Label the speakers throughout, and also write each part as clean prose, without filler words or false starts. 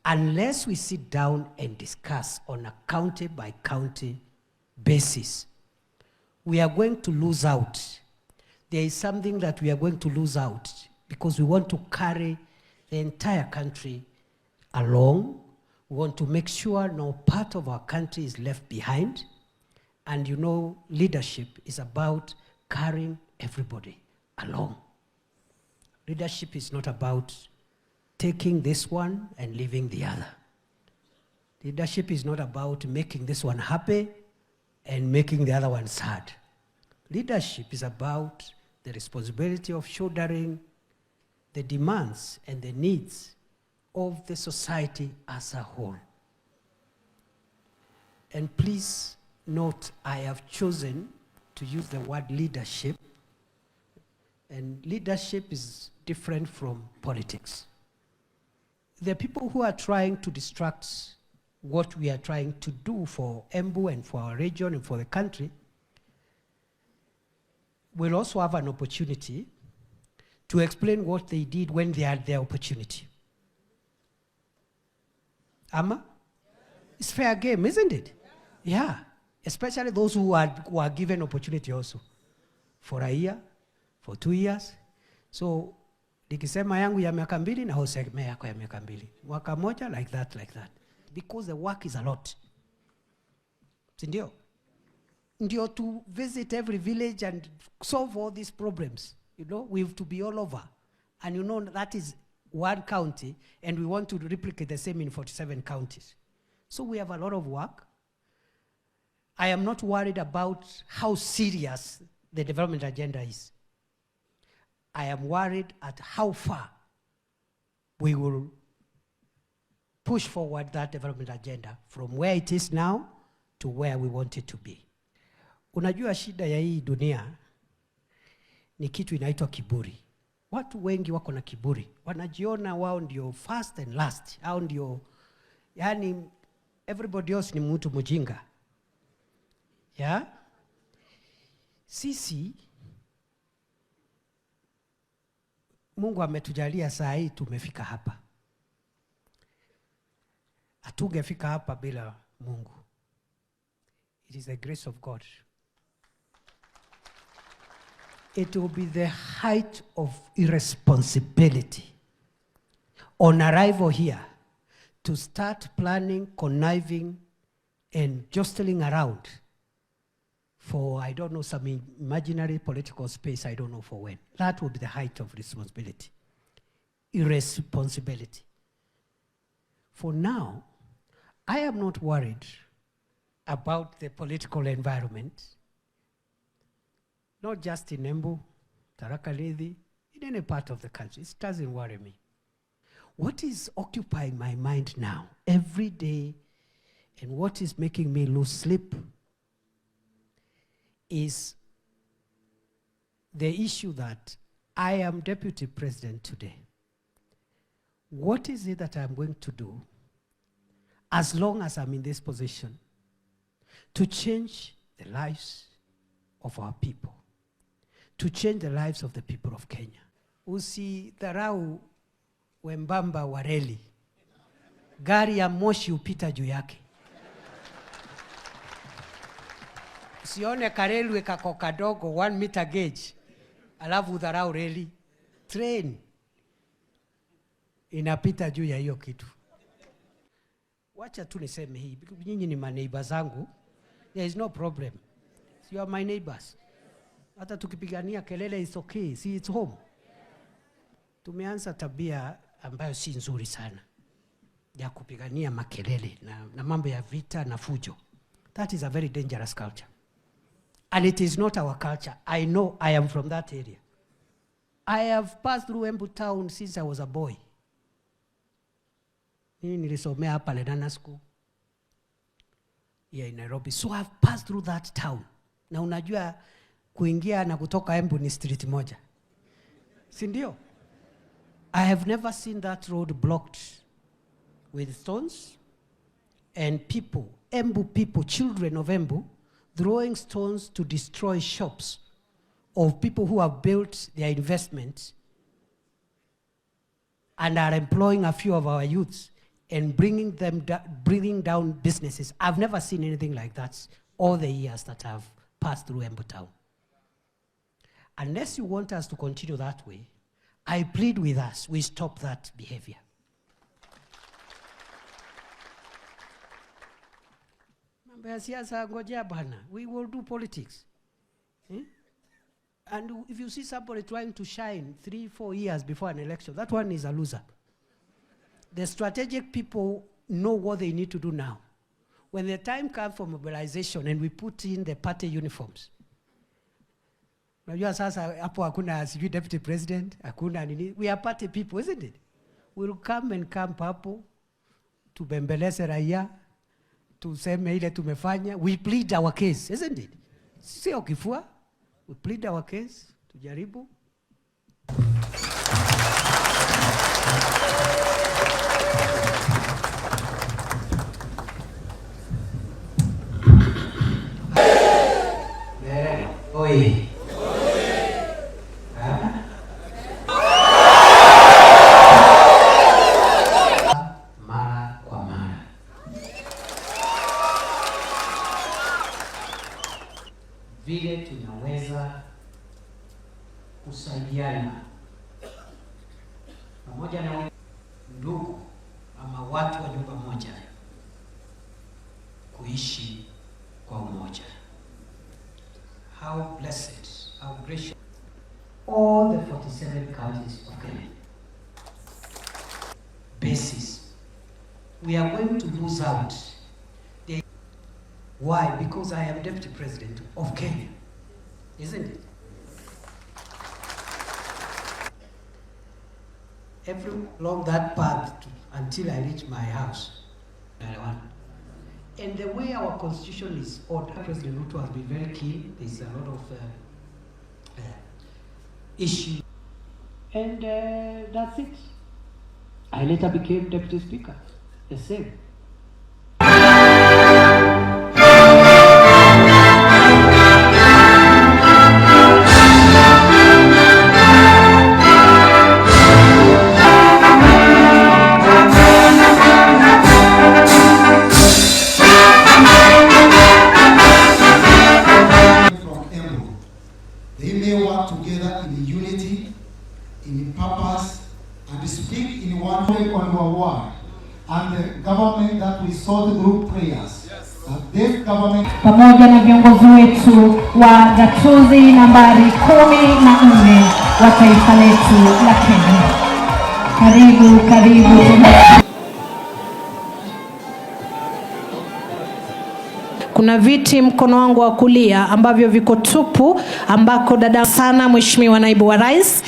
Speaker 1: unless we sit down and discuss on a county-by-county basis, we are going to lose out. There is something that we are going to lose out because we want to carry the entire country along. We want to make sure no part of our country is left behind. And you know, leadership is about carrying everybody along. Leadership is not about taking this one and leaving the other. Leadership is not about making this one happy and making the other one sad. Leadership is about the responsibility of shouldering the demands and the needs of the society as a whole. And please note, I have chosen to use the word leadership, and leadership is different from politics. There are people who are trying to distract what we are trying to do for Embu and for our region and for the country. We'll also have an opportunity to explain what they did when they had their opportunity. Amma? It's fair game, isn't it? Yeah. Especially those who are given opportunity also. For a year, for 2 years. So, nikisema yangu ya miaka mbili na useme yako ya miaka mbili. Mwaka moja, like that. Because the work is a lot. Sindio? Ndio to visit every village and solve all these problems. You know, we have to be all over. And you know, that is one county, and we want to replicate the same in 47 counties. So we have a lot of work. I am not worried about how serious the development agenda is. I am worried at how far we will push forward that development agenda from where it is now to where we want it to be. Unajua shida ya hii dunia ni kitu inaitwa kiburi. Watu wengi wako na kiburi. Wanajiona wao ndio first and last. Hao ndio, yani everybody else ni mtu mjinga. Yeah? Sisi, Mungu ametujalia saa hii tumefika hapa. Hatungefika hapa bila Mungu. It is the grace of God. It will be the height of irresponsibility on arrival here to start planning, conniving, and jostling around for, I don't know, some imaginary political space, I don't know for when. That will be the height of responsibility. Irresponsibility. For now, I am not worried about the political environment, not just in Embu, Tharaka Nithi, in any part of the country. It doesn't worry me. What is occupying my mind now, every day, and what is making me lose sleep is the issue that I am deputy president today. What is it that I'm going to do as long as I'm in this position to change the lives of our people, to change the lives of the people of Kenya? Usidharau wembamba wa reli. Gari ya moshi upita juu yake. Usione karelwe kako kadogo 1 meter gauge, alafu udharau reli. Train inapita juu ya hiyo kitu. Wacha tu niseme hii, nyinyi ni maneighbor zangu. There is no problem. You are my neighbors. Hata tukipigania kelele is okay. See, it's home. Tumeanza tabia ambayo si nzuri sana ya kupigania makelele na mambo ya vita na fujo. That is a very dangerous culture. And it is not our culture. I know, I am from that area. I have passed through Embu town since I was a boy. Nilisomea hapa Lenana School here in Nairobi. So I've passed through that town. Na unajua kuingia na kutoka Embu ni street moja. Si ndio? I have never seen that road blocked with stones and people, Embu people, children of Embu, throwing stones to destroy shops of people who have built their investments and are employing a few of our youths. and bringing down businesses. I've never seen anything like that all the years that I've passed through Embu Town. Unless you want us to continue that way, I plead with us, we stop that behavior. We will do politics. And if you see somebody trying to shine 3-4 years before an election, that one is a loser. The strategic people know what they need to do now. When the time comes for mobilization and we put in the party uniforms, deputy president, we are party people, isn't it? We'll come and camp hapo, tubembeleze raia, tuseme ile tumefanya, we plead our case, isn't it? Sio kifua, we plead our case, tujaribu. Oi. Mara kwa mara. Vile tunaweza kusaidiana pamoja na ndugu ama watu wa nyumba moja kuishi kwa umoja. How blessed, how gracious, all the 47 counties of Kenya. Basis. We are going to lose out. Why? Because I am deputy president of Kenya, isn't it? Along that path until I reach my house. And the way our constitution is ordered, President Ruto has been very keen. There's a lot of issues. And that's it. I later became deputy speaker. The same.
Speaker 2: They may work together in unity, in purpose, and speak in one way on our word. And the government that we sought through prayers. That this government
Speaker 3: pamoja na viongozi wetu wa gatuzi nambari 14 wa taifa letu la Kenya. Karibu. Kuna viti mkono wangu wa kulia ambavyo viko tupu, ambako dada sana Mheshimiwa Naibu wa Rais.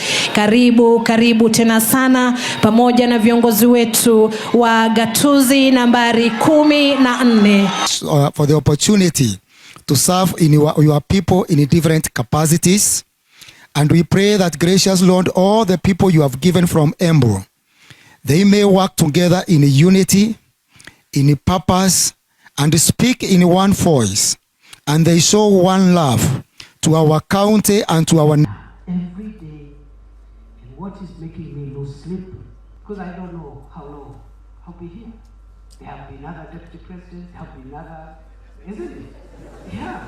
Speaker 3: Karibu tena sana, pamoja na viongozi wetu wa gatuzi nambari 14.
Speaker 2: For the opportunity to serve in your people in different capacities. And we pray that, gracious Lord, all the people you have given from Embu, they may work together in unity, in purpose, and speak in one voice, and they show one love to our county and to our...
Speaker 1: Every day, and what is making me lose sleep, because I don't know how long I'll be here. There have been other deputy presidents, there have been other, isn't it? Yeah.